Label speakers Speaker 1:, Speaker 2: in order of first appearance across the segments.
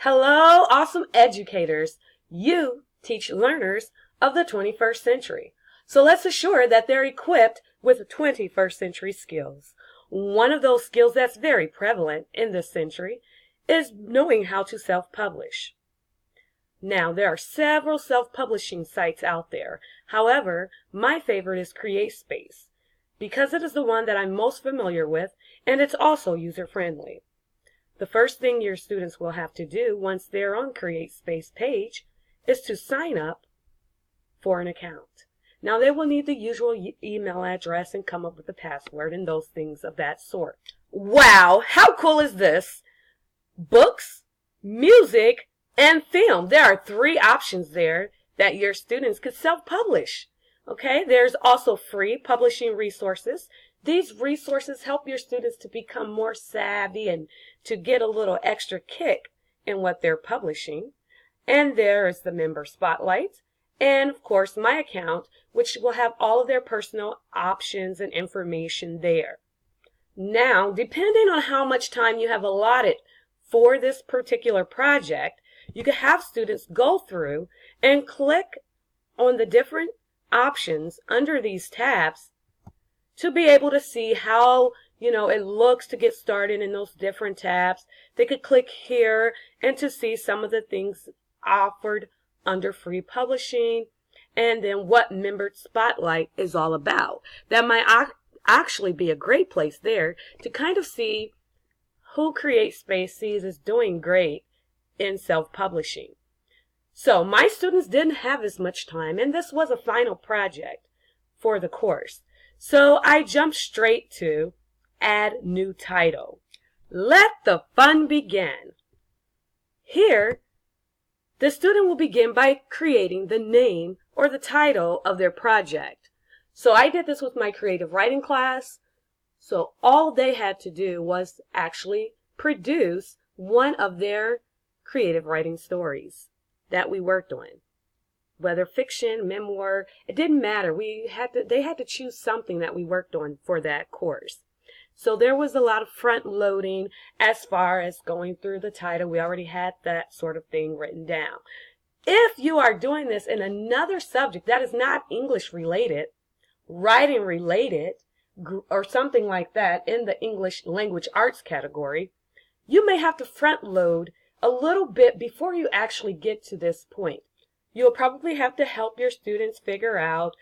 Speaker 1: Hello, awesome educators. You teach learners of the 21st century. So let's assure that they're equipped with 21st century skills. One of those skills that's very prevalent in this century is knowing how to self-publish. Now, there are several self-publishing sites out there. However, my favorite is CreateSpace because it is the one that I'm most familiar with, and it's also user-friendly. The first thing your students will have to do once they're on CreateSpace page is to sign up for an account. Now, they will need the usual email address and come up with a password and those things of that sort. Wow, how cool is this? Books, music, and film. There are 3 options there that your students could self-publish. Okay, there's also free publishing resources. These resources help your students to become more savvy and to get a little extra kick in what they're publishing. And there is the member spotlight. And of course, my account, which will have all of their personal options and information there. Now, depending on how much time you have allotted for this particular project, you can have students go through and click on the different options under these tabs to be able to see how, it looks to get started in those different tabs. They could click here and to see some of the things offered under free publishing and then what Membered Spotlight is all about. That might actually be a great place there to kind of see who CreateSpace sees is doing great in self-publishing. So my students didn't have as much time, and this was a final project for the course. So I jumped straight to add new title. Let the fun begin. Here, the student will begin by creating the name or the title of their project. So I did this with my creative writing class. So all they had to do was actually produce one of their creative writing stories that we worked on. Whether fiction, memoir, it didn't matter. They had to choose something that we worked on for that course. So there was a lot of front loading as far as going through the title. We already had that sort of thing written down. If you are doing this in another subject that is not English related, writing related, or something like that in the English language arts category, you may have to front load a little bit before you actually get to this point. You'll probably have to help your students figure out,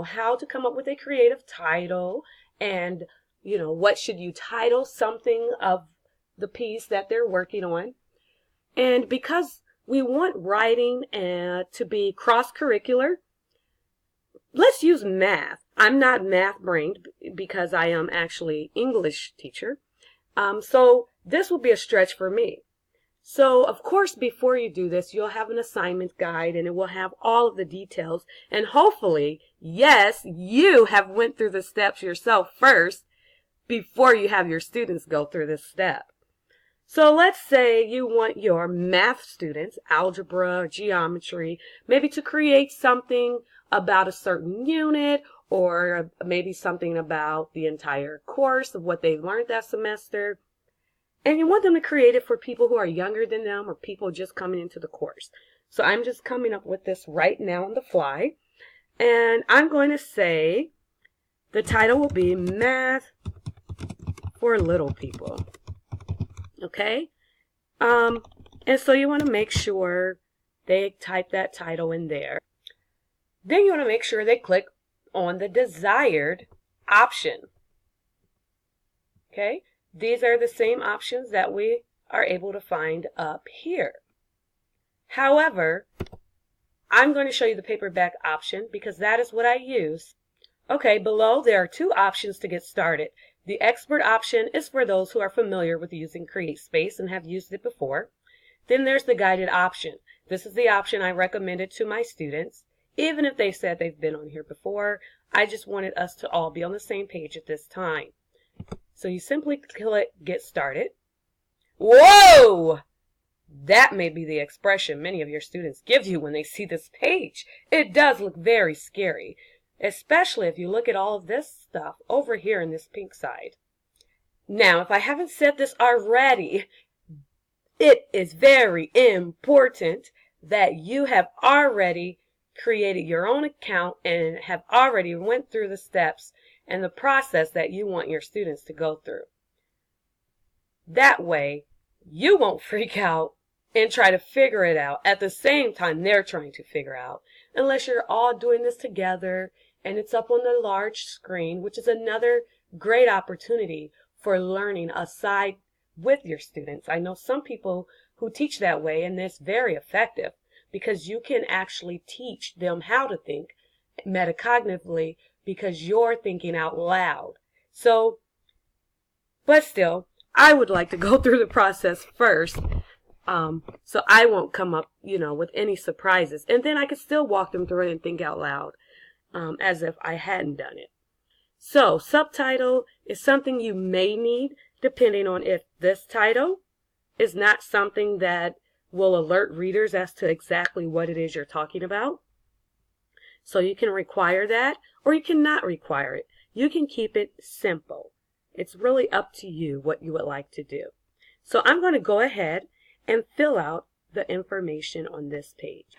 Speaker 1: how to come up with a creative title and, what should you title something of the piece that they're working on. And because we want writing to be cross-curricular, let's use math. I'm not math-brained because I am actually English teacher. So this will be a stretch for me. So, of course, before you do this, you'll have an assignment guide and it will have all of the details. And hopefully, yes, you have went through the steps yourself first before you have your students go through this step. So let's say you want your math students, algebra or geometry, maybe to create something about a certain unit or maybe something about the entire course of what they've learned that semester. And you want them to create it for people who are younger than them or people just coming into the course. So I'm just coming up with this right now on the fly. And I'm going to say the title will be Math for Little People. Okay? And so you want to make sure they type that title in there. Then you want to make sure they click on the desired option. Okay? These are the same options that we are able to find up here. However, I'm going to show you the paperback option because that is what I use. Okay, below there are 2 options to get started. The expert option is for those who are familiar with using CreateSpace and have used it before. Then there's the guided option. This is the option I recommended to my students. Even if they said they've been on here before, I just wanted us to all be on the same page at this time. So you simply click Get Started. Whoa! That may be the expression many of your students give you when they see this page. It does look very scary, especially if you look at all of this stuff over here in this pink side. Now, if I haven't said this already, it is very important that you have already created your own account and have already went through the steps and the process that you want your students to go through. That way, you won't freak out and try to figure it out at the same time they're trying to figure out, unless you're all doing this together and it's up on the large screen, which is another great opportunity for learning aside with your students. I know some people who teach that way, and it's very effective because you can actually teach them how to think metacognitively because you're thinking out loud. So, but still, I would like to go through the process first, so I won't come up, with any surprises. And then I could still walk them through it and think out loud, as if I hadn't done it. So, subtitle is something you may need depending on if this title is not something that will alert readers as to exactly what it is you're talking about. So you can require that, or you cannot require it. You can keep it simple. It's really up to you what you would like to do. So I'm going to go ahead and fill out the information on this page.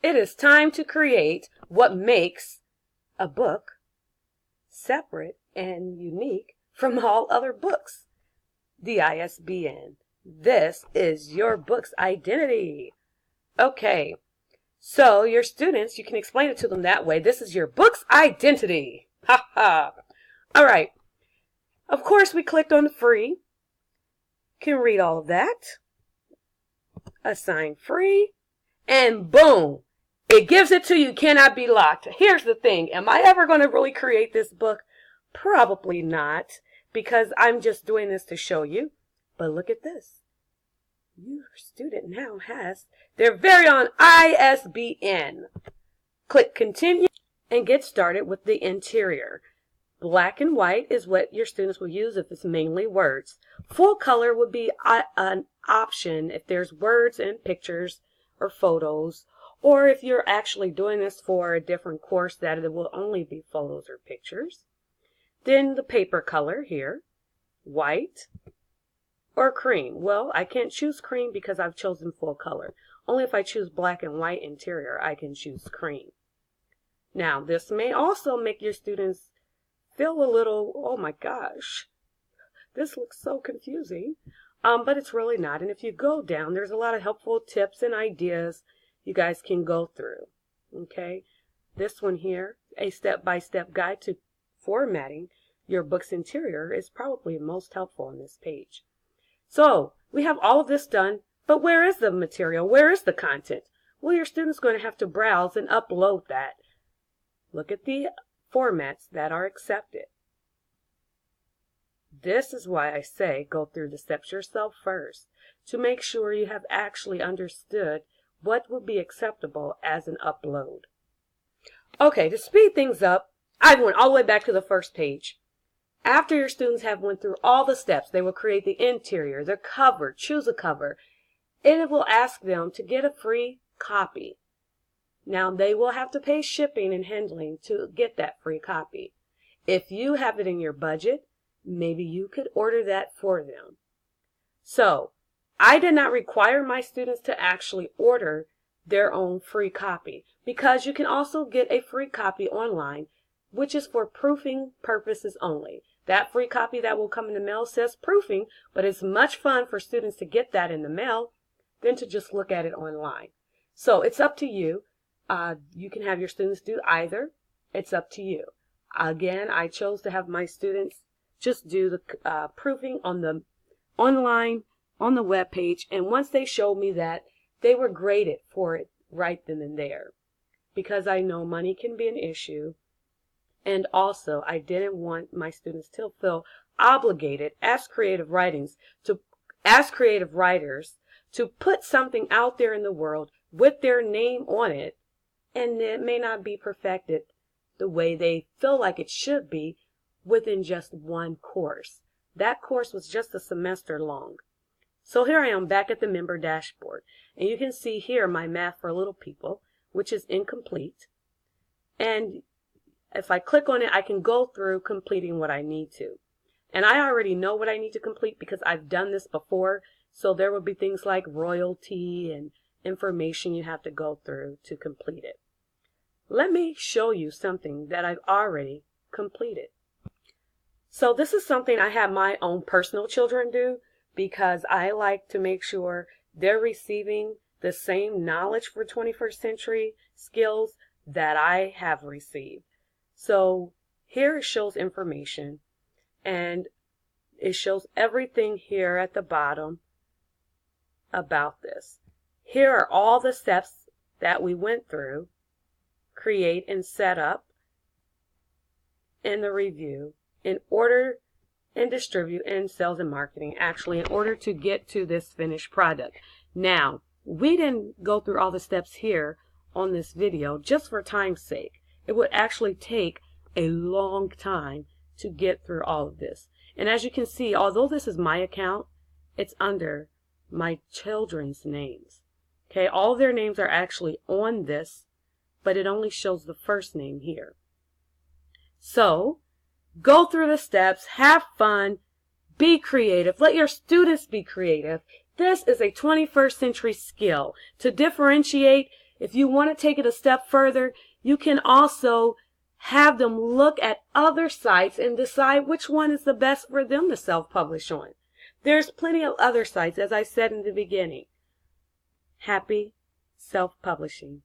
Speaker 1: It is time to create what makes a book separate and unique from all other books. The ISBN. This is your book's identity. Okay, so your students, you can explain it to them that way. This is your book's identity. Ha ha. All right. Of course, we clicked on the free. Can read all of that. Assign free. And boom. It gives it to you, cannot be locked. Here's the thing. Am I ever going to really create this book? Probably not, because I'm just doing this to show you. But look at this. Your student now has their very own ISBN. Click continue and get started with the interior. Black and white is what your students will use if it's mainly words. Full color would be an option if there's words and pictures or photos. Or if you're actually doing this for a different course that it will only be photos or pictures. Then the paper color here, white or cream. Well, I can't choose cream because I've chosen full color. Only if I choose black and white interior, I can choose cream. Now, this may also make your students feel a little, oh my gosh, this looks so confusing. But it's really not. And if you go down, there's a lot of helpful tips and ideas you guys can go through. Okay, this one here, a step-by-step guide to formatting your book's interior, is probably most helpful on this page. So we have all of this done, but where is the material? Where is the content? Well, your student's going to have to browse and upload that. Look at the formats that are accepted. This is why I say go through the steps yourself first to make sure you have actually understood what will be acceptable as an upload. Okay, to speed things up, I went all the way back to the first page. After your students have went through all the steps, they will create the interior, their cover, choose a cover. It will ask them to get a free copy. Now, they will have to pay shipping and handling to get that free copy. If you have it in your budget, maybe you could order that for them. So, I did not require my students to actually order their own free copy because you can also get a free copy online, which is for proofing purposes only. That free copy that will come in the mail says proofing, but it's much fun for students to get that in the mail than to just look at it online. So it's up to you. You can have your students do either. It's up to you. Again, I chose to have my students just do the proofing on the online, on the web page, and once they showed me that, they were graded for it right then and there, because I know money can be an issue, and also I didn't want my students to feel obligated as creative writers to put something out there in the world with their name on it, and it may not be perfected the way they feel like it should be within just one course. That course was just a semester long. So here I am back at the member dashboard, and you can see here my Math for Little People, which is incomplete. And if I click on it, I can go through completing what I need to. And I already know what I need to complete because I've done this before. So there will be things like royalty and information you have to go through to complete it. Let me show you something that I've already completed. So this is something I have my own personal children do because I like to make sure they're receiving the same knowledge for 21st century skills that I have received. So here it shows information, and it shows everything here at the bottom about this. Here are all the steps that we went through: create and set up, and the review, in order and distribute, and sales and marketing, actually, in order to get to this finished product. Now, we didn't go through all the steps here on this video just for time's sake. It would actually take a long time to get through all of this. And as you can see, although this is my account, it's under my children's names. Okay, all their names are actually on this, but it only shows the first name here. So, go through the steps, have fun, be creative, let your students be creative. This is a 21st century skill. To differentiate, if you want to take it a step further, you can also have them look at other sites and decide which one is the best for them to self-publish on. There's plenty of other sites, as I said in the beginning. Happy self-publishing.